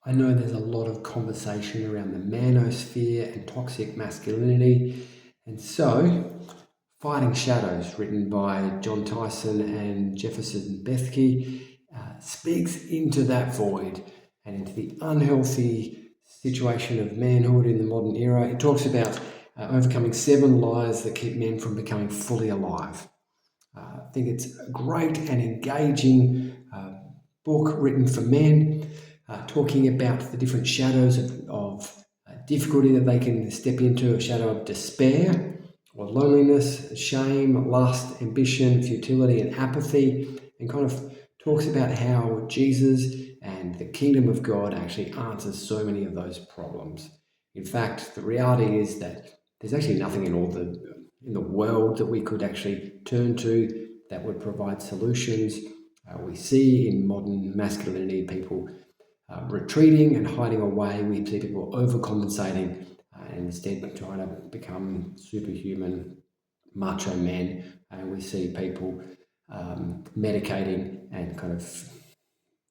I know there's a lot of conversation around the manosphere and toxic masculinity, and so Fighting Shadows, written by Tyson and Jefferson bethke, speaks into that void and into the unhealthy situation of manhood in the modern era. It talks about overcoming 7 lies that keep men from becoming fully alive. I think it's a great and engaging book written for men, talking about the different shadows of difficulty that they can step into: a shadow of despair, or loneliness, shame, lust, ambition, futility, and apathy, and kind of talks about how Jesus and the kingdom of God actually answers so many of those problems. In fact, the reality is that there's actually nothing in the world that we could actually turn to that would provide solutions. We see in modern masculinity people retreating and hiding away. We see people overcompensating and instead trying to become superhuman macho men. And we see people medicating and kind of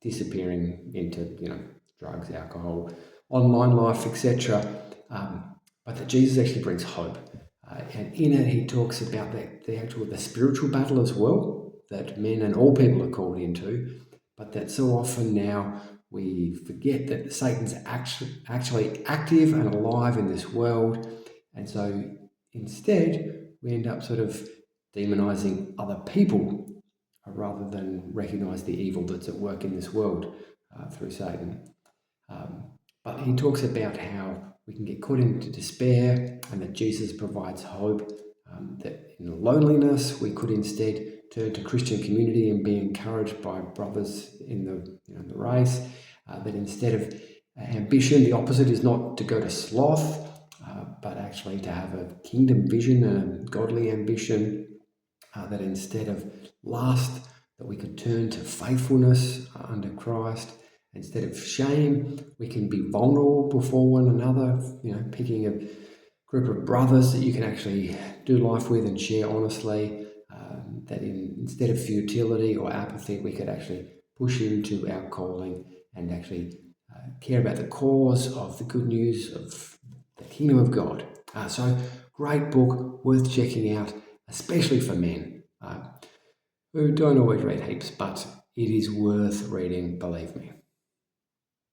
disappearing into drugs, alcohol, online life, etc. But that Jesus actually brings hope, and in it he talks about the spiritual battle as well that men and all people are called into, but that so often now we forget that Satan's actually active and alive in this world, and so instead we end up sort of demonizing other people rather than recognize the evil that's at work in this world through Satan. But he talks about how we can get caught into despair and that Jesus provides hope, that in loneliness we could instead turn to Christian community and be encouraged by brothers in the race, that instead of ambition, the opposite is not to go to sloth, but actually to have a kingdom vision and a godly ambition, that instead of lust, that we could turn to faithfulness under Christ. Instead of shame, we can be vulnerable before one another, picking a group of brothers that you can actually do life with and share honestly. That instead of futility or apathy, we could actually push into our calling and actually care about the cause of the good news of the kingdom of God. So great book, worth checking out, especially for men who don't always read heaps, but it is worth reading, believe me.